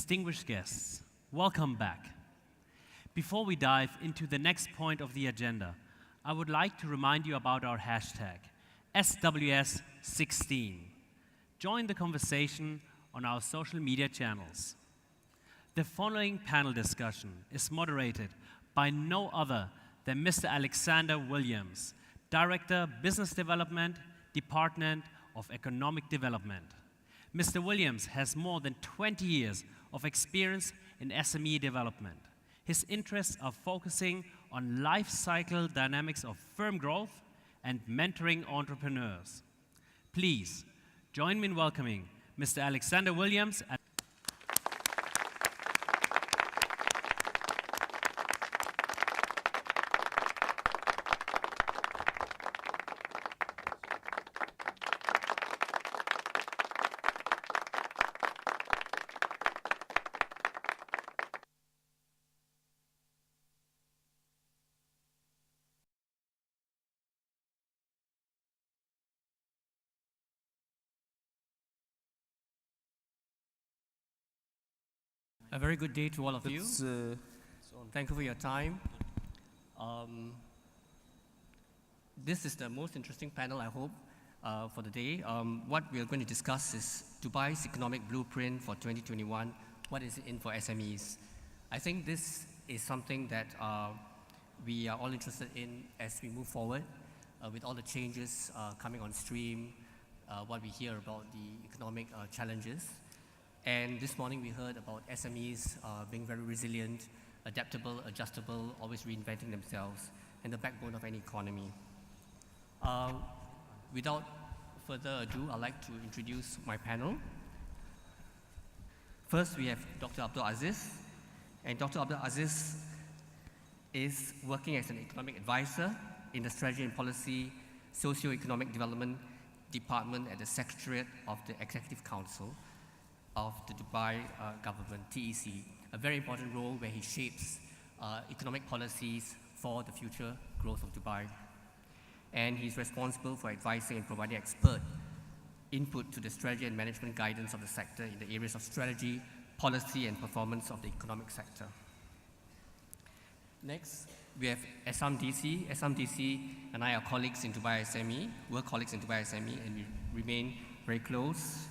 distinguished guests, welcome back. Before we dive into the next point of the agenda, I would like to remind you about our hashtag, SWS16. Join the conversation on our social media channels. The following panel discussion is moderated by no other than Mr. Alexander Williams, Director, Business Development, Department of Economic Development. Mr. Williams has more than 20 years of experience in SME development. His interests are focusing on life cycle dynamics of firm growth and mentoring entrepreneurs. Please join me in welcoming Mr. Alexander Williams. A very good day to all of you. Thank you for your time. This is the most interesting panel, I hope, for the day. What we are going to discuss is Dubai's economic blueprint for 2021. What is it in for SMEs? I think this is something that we are all interested in as we move forward with all the changes coming on stream, what we hear about the economic challenges. And this morning we heard about SMEs being very resilient, adaptable, adjustable, always reinventing themselves, and the backbone of any economy. Without further ado, I'd like to introduce my panel. First, we have Dr. Abdul Aziz. And Dr. Abdul Aziz is working as an economic advisor in the Strategy and Policy Socio-Economic Development Department at the Secretariat of the Executive Council of the Dubai government, TEC, a very important role where he shapes economic policies for the future growth of Dubai. And he's responsible for advising and providing expert input to the strategy and management guidance of the sector in the areas of strategy, policy, and performance of the economic sector. Next, we have SMDC. SMDC and I are colleagues in Dubai SME. We're colleagues in Dubai SME, and we remain very close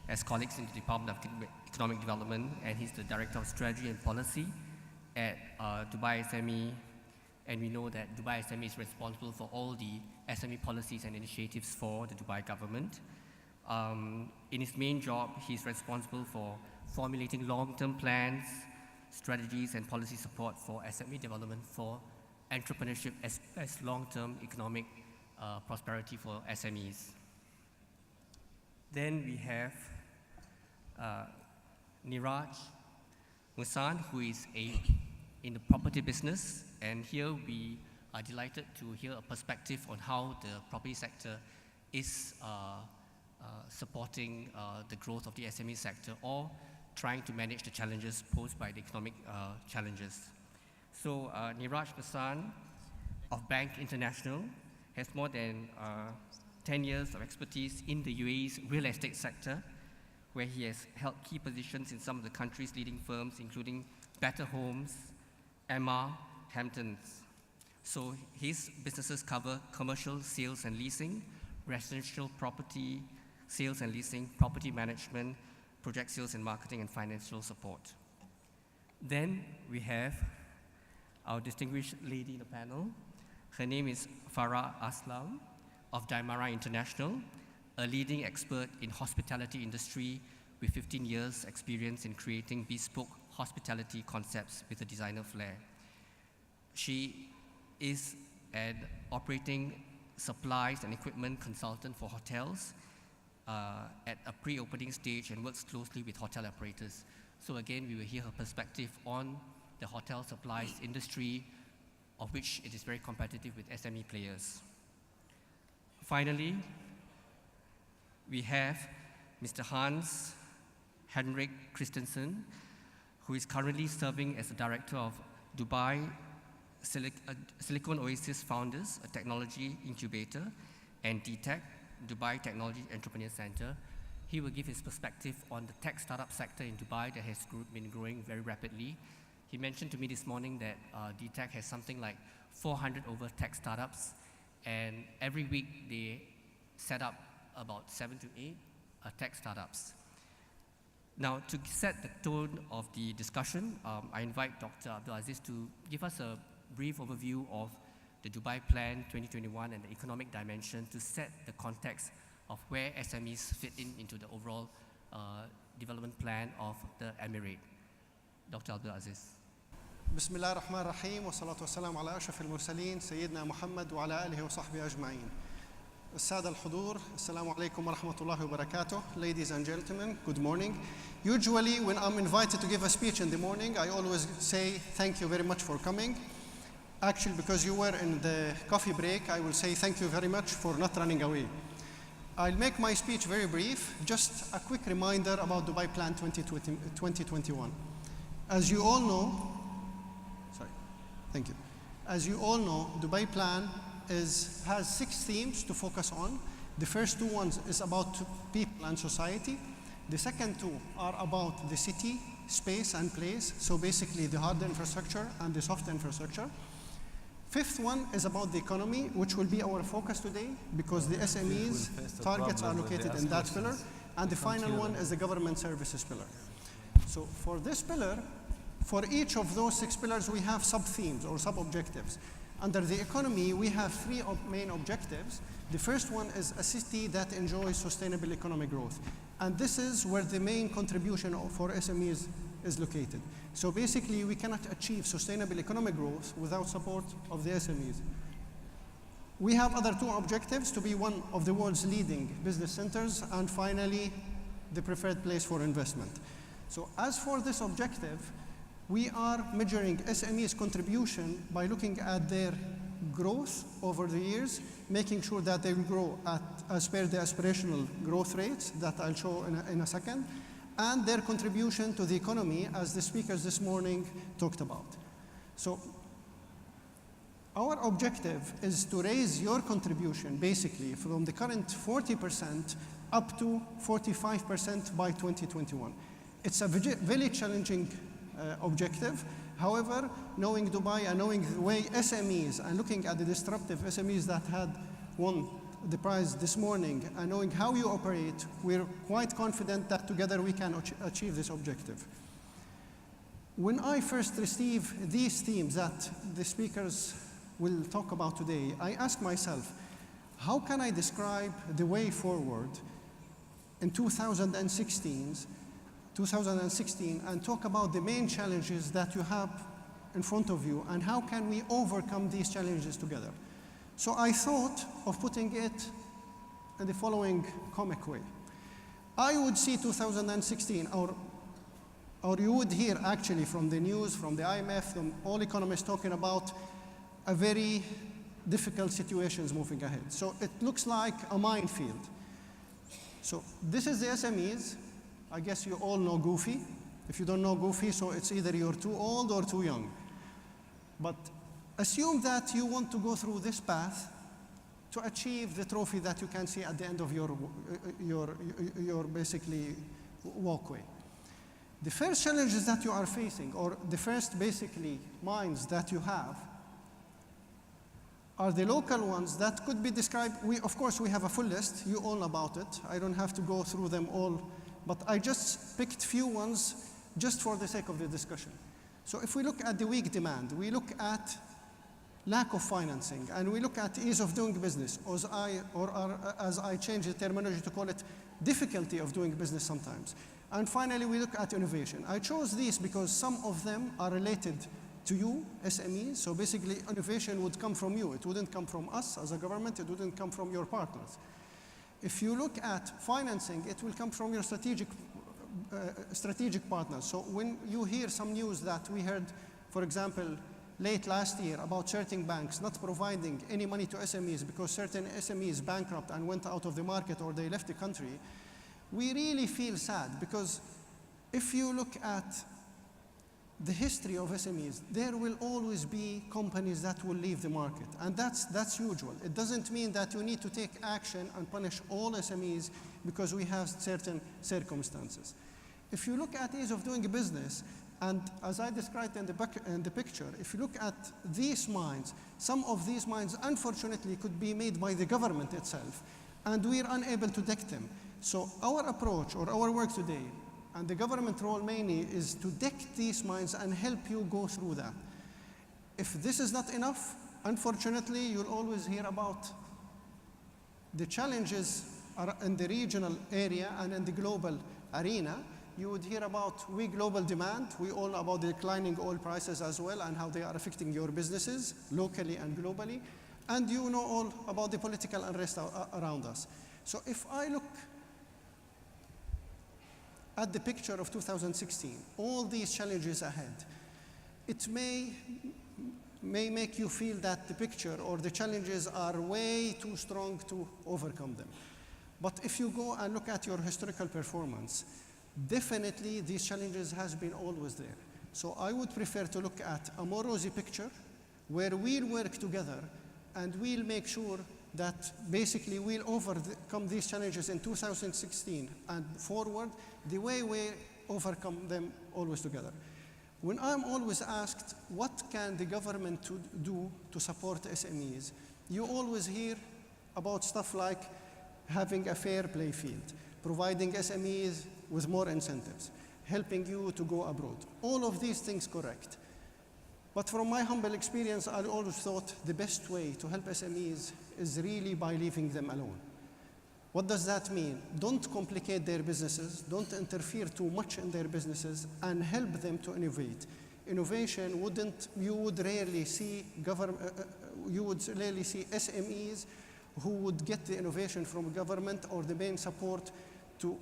as colleagues in the Department of Economic Development, and he's the Director of Strategy and Policy at Dubai SME, and we know that Dubai SME is responsible for all the SME policies and initiatives for the Dubai government. In his main job, he's responsible for formulating long-term plans, strategies, and policy support for SME development for entrepreneurship as long-term economic prosperity for SMEs. Then we have Niraj Musan, who is in the property business, and here we are delighted to hear a perspective on how the property sector is supporting the growth of the SME sector or trying to manage the challenges posed by the economic challenges. So Niraj Musan of Bank International has more than 10 years of expertise in the UAE's real estate sector, where he has held key positions in some of the country's leading firms, including Better Homes, Emma, Hamptons. So his businesses cover commercial sales and leasing, residential property sales and leasing, property management, project sales and marketing, and financial support. Then we have our distinguished lady in the panel. Her name is Farah Aslam of Daimara International, a leading expert in hospitality industry with 15 years experience in creating bespoke hospitality concepts with a designer flair. She is an operating supplies and equipment consultant for hotels at a pre-opening stage and works closely with hotel operators. So again, we will hear her perspective on the hotel supplies industry, of which it is very competitive with SME players. Finally, we have Mr. Hans Henrik Christensen, who is currently serving as the director of Dubai Silicon Oasis Founders, a technology incubator, and DTEC, Dubai Technology Entrepreneur Center. He will give his perspective on the tech startup sector in Dubai that has been growing very rapidly. He mentioned to me this morning that DTech has something like 400 over tech startups, and every week they set up about 7 to 8 tech startups. Now, to set the tone of the discussion, I invite Dr. Abdul Aziz to give us a brief overview of the Dubai Plan 2021 and the economic dimension to set the context of where SMEs fit into the overall development plan of the Emirate. Dr. Abdul Aziz. بسم الله الرحمن الرحيم والصلاة والسلام على أشرف المرسلين سيدنا محمد وعلى آله وصحبه أجمعين. السادة الحضور, السلام عليكم ورحمة الله وبركاته. Ladies and gentlemen, good morning. Usually when I'm invited to give a speech in the morning, I always say thank you very much for coming. Actually, because you were in the coffee break, I will say thank you very much for not running away. I'll make my speech very brief. Just a quick reminder about Dubai Plan 2021. As you all know, thank you. As you all know, Dubai Plan has 6 themes to focus on. The first 2 ones is about people and society. The second 2 are about the city, space and place. So basically the hard infrastructure and the soft infrastructure. 5th one is about the economy, which will be our focus today because the SMEs targets are located in that pillar. And the final one is the government services pillar. So for this pillar, for each of those 6 pillars, we have sub-themes or sub-objectives. Under the economy, we have 3 main objectives. The first one is a city that enjoys sustainable economic growth. And this is where the main contribution for SMEs is located. So basically, we cannot achieve sustainable economic growth without support of the SMEs. We have other 2 objectives to be one of the world's leading business centers, and finally, the preferred place for investment. So as for this objective, we are measuring SMEs' contribution by looking at their growth over the years, making sure that they will grow as per the aspirational growth rates that I'll show in a second, and their contribution to the economy, as the speakers this morning talked about. So our objective is to raise your contribution basically from the current 40% up to 45% by 2021. It's a very challenging objective. However, knowing Dubai and knowing the way SMEs and looking at the disruptive SMEs that had won the prize this morning and knowing how you operate, we're quite confident that together we can achieve this objective. When I first received these themes that the speakers will talk about today, I asked myself, how can I describe the way forward in 2016 and talk about the main challenges that you have in front of you and how can we overcome these challenges together. So I thought of putting it in the following comic way. I would see 2016, or you would hear actually from the news, from the IMF, from all economists talking about a very difficult situations moving ahead. So it looks like a minefield. So this is the SMEs. I guess you all know Goofy. If you don't know Goofy, so it's either you're too old or too young. But assume that you want to go through this path to achieve the trophy that you can see at the end of your basically walkway. The first challenges that you are facing, or the first basically mines that you have, are the local ones that could be described. Of course, we have a full list. You all know about it. I don't have to go through them all. But I just picked few ones just for the sake of the discussion. So if we look at the weak demand, we look at lack of financing, and we look at ease of doing business, or as I change the terminology to call it, difficulty of doing business sometimes. And finally, we look at innovation. I chose these because some of them are related to you, SMEs. So basically, innovation would come from you. It wouldn't come from us as a government. It wouldn't come from your partners. If you look at financing, it will come from your strategic partners. So when you hear some news that we heard, for example, late last year about certain banks not providing any money to SMEs because certain SMEs bankrupt and went out of the market or they left the country, we really feel sad because if you look at the history of SMEs, there will always be companies that will leave the market, and that's usual. It doesn't mean that you need to take action and punish all SMEs because we have certain circumstances. If you look at ease of doing business, and as I described in the picture, if you look at these mines, some of these mines unfortunately could be made by the government itself, and we're unable to deck them. So our approach or our work today, and the government role mainly, is to deck these mines and help you go through that. If this is not enough, unfortunately, you'll always hear about the challenges in the regional area and in the global arena. You would hear about we global demand. We all know about the declining oil prices as well and how they are affecting your businesses locally and globally. And you know all about the political unrest around us. So if I look at the picture of 2016, all these challenges ahead, it may make you feel that the picture or the challenges are way too strong to overcome them. But if you go and look at your historical performance, definitely these challenges has been always there. So I would prefer to look at a more rosy picture where we'll work together and we'll make sure that basically we'll overcome these challenges in 2016 and forward the way we overcome them always together. When I'm always asked, what can the government do to support SMEs? You always hear about stuff like having a fair play field, providing SMEs with more incentives, helping you to go abroad. All of these things correct. But from my humble experience, I always thought the best way to help SMEs is really by leaving them alone. What does that mean? Don't complicate their businesses, don't interfere too much in their businesses, and help them to innovate. Innovation you would rarely see SMEs who would get the innovation from government or the main support to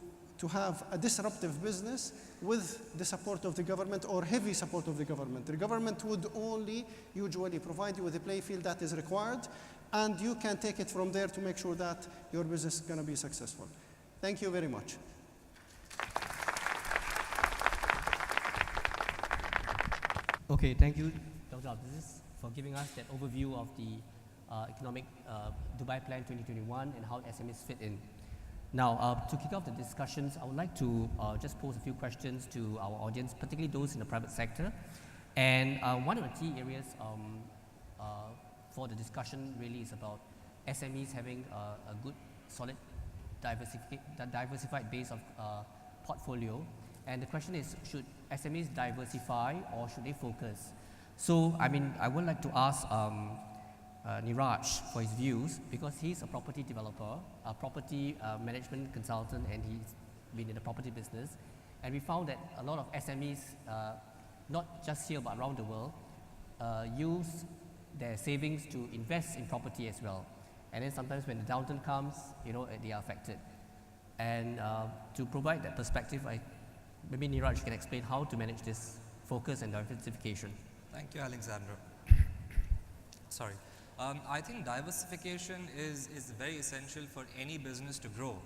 have a disruptive business with the support of the government or heavy support of the government. The government would only usually provide you with a play field that is required, and you can take it from there to make sure that your business is going to be successful. Thank you very much. Okay, thank you, Dr. Abdulaziz, for giving us that overview of the economic Dubai Plan 2021 and how SMEs fit in. Now, to kick off the discussions, I would like to just pose a few questions to our audience, particularly those in the private sector. And one of the key areas for the discussion really is about SMEs having a good, solid, diversified base of portfolio. And the question is, should SMEs diversify or should they focus? So, I would like to ask Niraj for his views, because he's a property developer, a property management consultant, and he's been in the property business. And we found that a lot of SMEs, not just here but around the world, use their savings to invest in property as well. And then sometimes when the downturn comes, they are affected. And to provide that perspective, maybe Niraj can explain how to manage this focus and diversification. Thank you, Alexandra. Sorry. I think diversification is very essential for any business to grow.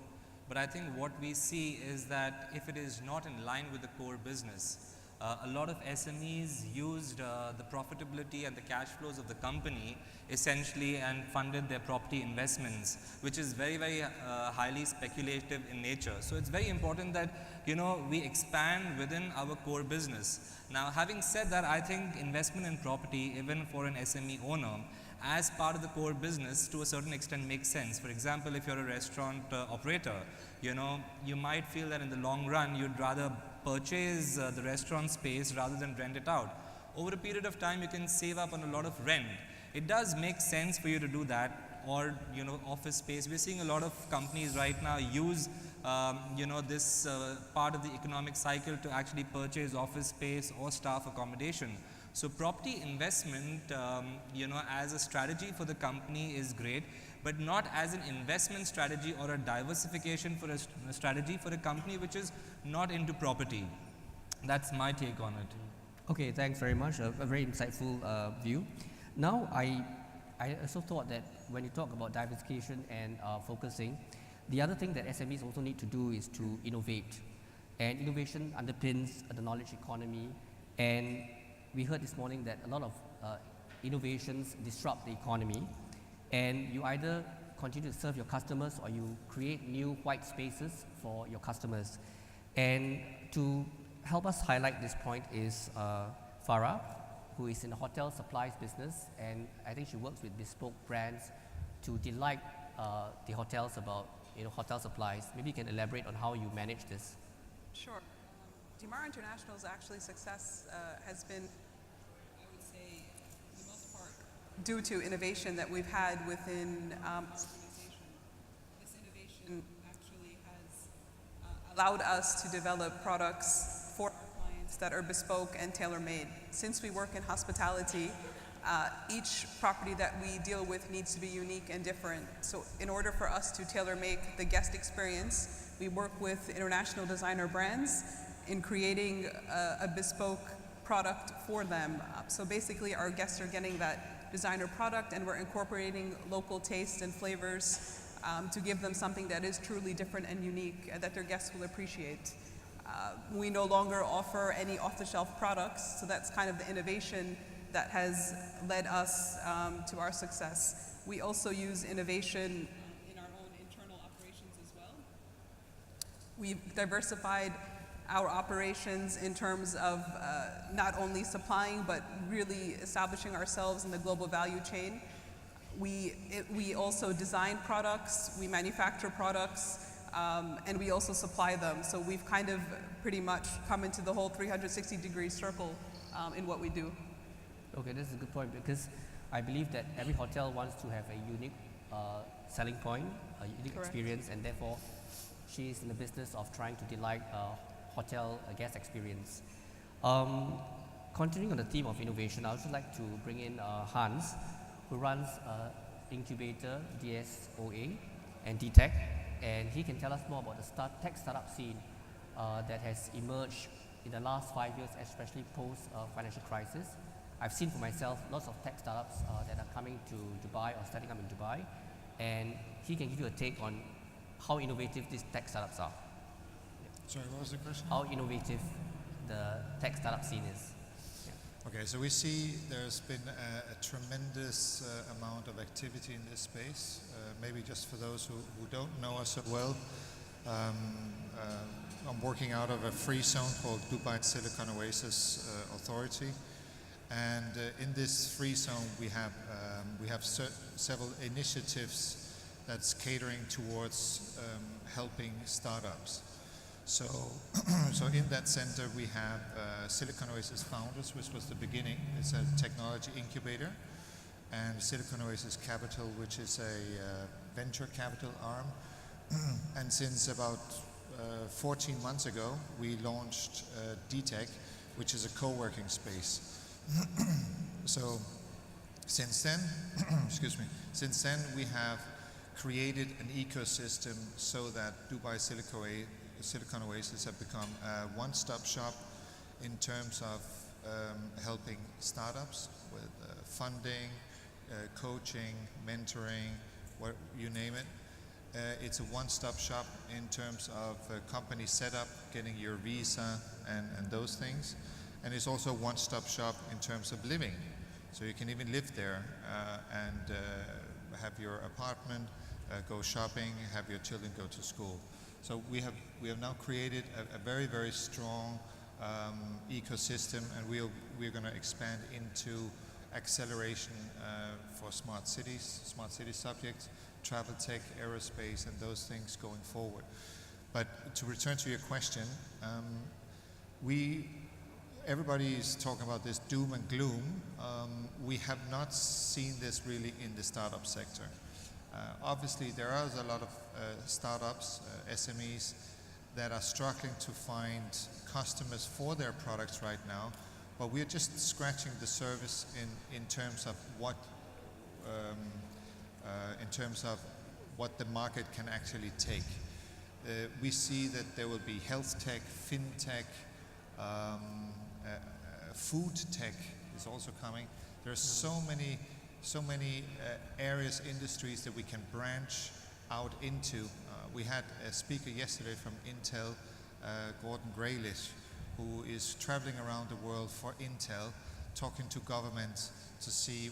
But I think what we see is that if it is not in line with the core business, a lot of SMEs used the profitability and the cash flows of the company essentially and funded their property investments, which is very, very highly speculative in nature. So it's very important that we expand within our core business. Now, having said that, I think investment in property, even for an SME owner, as part of the core business to a certain extent makes sense. For example, if you're a restaurant operator, you might feel that in the long run you'd rather purchase the restaurant space rather than rent it out. Over a period of time you can save up on a lot of rent. It does make sense for you to do that, or office space. We're seeing a lot of companies right now use this part of the economic cycle to actually purchase office space or staff accommodation. So property investment, as a strategy for the company is great, but not as an investment strategy or a diversification for a strategy for a company which is not into property. That's my take on it. Okay, thanks very much. A very insightful view. Now, I also thought that when you talk about diversification and focusing, the other thing that SMEs also need to do is to innovate. And innovation underpins the knowledge economy. And we heard this morning that a lot of innovations disrupt the economy, and you either continue to serve your customers or you create new white spaces for your customers. And to help us highlight this point is Farah, who is in the hotel supplies business, and I think she works with bespoke brands to delight the hotels about hotel supplies. Maybe you can elaborate on how you manage this. Sure. Dimar International's actually success has been, I would say, for the most part, due to innovation that we've had within this organization. This innovation actually has allowed us to develop products for our clients that are bespoke and tailor-made. Since we work in hospitality, each property that we deal with needs to be unique and different. So in order for us to tailor-make the guest experience, we work with international designer brands in creating a bespoke product for them. So basically our guests are getting that designer product, and we're incorporating local tastes and flavors to give them something that is truly different and unique that their guests will appreciate. We no longer offer any off-the-shelf products, so that's kind of the innovation that has led us to our success. We also use innovation in our own internal operations as well. We've diversified our operations in terms of not only supplying, but really establishing ourselves in the global value chain. We also design products, we manufacture products, and we also supply them. So we've kind of pretty much come into the whole 360-degree circle in what we do. Okay, this is a good point, because I believe that every hotel wants to have a unique selling point, a unique Correct. experience, and therefore she is in the business of trying to delight hotel guest experience. Continuing on the theme of innovation, I would also like to bring in Hans, who runs incubator DSOA and DTech, and he can tell us more about the tech startup scene that has emerged in the last 5 years, especially post financial crisis. I've seen for myself lots of tech startups that are coming to Dubai or starting up in Dubai, and he can give you a take on how innovative these tech startups are. Sorry, what was the question? How innovative the tech startup scene is. Okay, so we see there's been a tremendous amount of activity in this space. Maybe just for those who don't know us so well, I'm working out of a free zone called Dubai Silicon Oasis Authority. And in this free zone, we have several initiatives that's catering towards helping startups. So in that center, we have Silicon Oasis Founders, which was the beginning. It's a technology incubator, and Silicon Oasis Capital, which is a venture capital arm. And since about 14 months ago, we launched DTech, which is a co-working space. So since then, since then we have created an ecosystem so that Dubai Silicon Oasis have become a one-stop shop in terms of helping startups with funding, coaching, mentoring, you name it. It's a one-stop shop in terms of company setup, getting your visa and those things. And it's also a one-stop shop in terms of living. So you can even live there and have your apartment, go shopping, have your children go to school. So we have now created a very, very strong ecosystem, and we're going to expand into acceleration for smart city subjects, travel tech, aerospace, and those things going forward. But to return to your question, everybody is talking about this doom and gloom. We have not seen this really in the startup sector. Obviously, there are a lot of startups, SMEs, that are struggling to find customers for their products right now, but we're just scratching the surface in terms of what the market can actually take. We see that there will be health tech, fintech, food tech is also coming. There's so many areas, industries that we can branch out into. We had a speaker yesterday from Intel, Gordon Graylish, who is traveling around the world for intel, talking to governments to see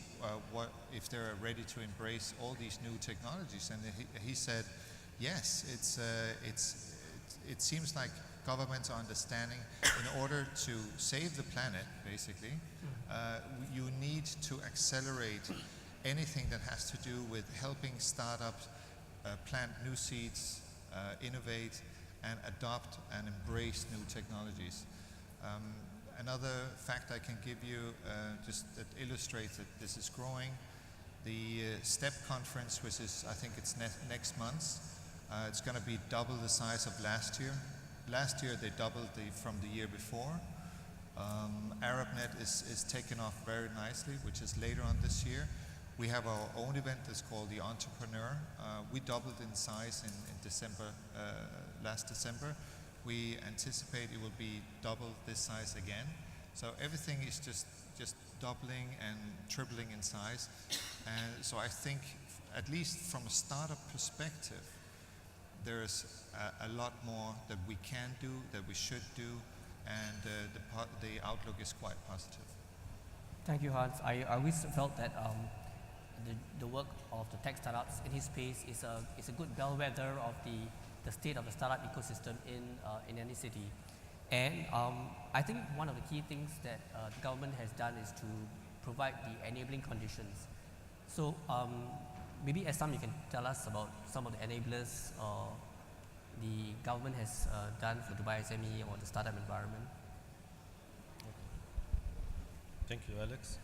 what if they're ready to embrace all these new technologies. And he said, yes, it seems like governments are understanding in order to save the planet, basically, you need to accelerate anything that has to do with helping startups plant new seeds, innovate, and adopt and embrace new technologies. Another fact I can give you just that illustrates that this is growing, the STEP conference, which is, I think it's next month, it's going to be double the size of last year. Last year they doubled from the year before. ArabNet is taken off very nicely, which is later on this year. We have our own event that's called the Entrepreneur. We doubled in size in December, last December. We anticipate it will be double this size again. So everything is just doubling and tripling in size. And so I think, at least from a startup perspective, there's a lot more that we can do, that we should do, and the outlook is quite positive. Thank you, Hans. I always felt that the work of the tech startups in his space is a good bellwether of the state of the startup ecosystem in any city. And I think one of the key things that the government has done is to provide the enabling conditions. So maybe Essam, you can tell us about some of the enablers the government has done for Dubai SME or the startup environment. Thank you, Alex.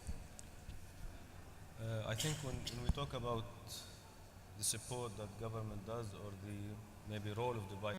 I think when we talk about the support that government does, or the maybe role of Dubai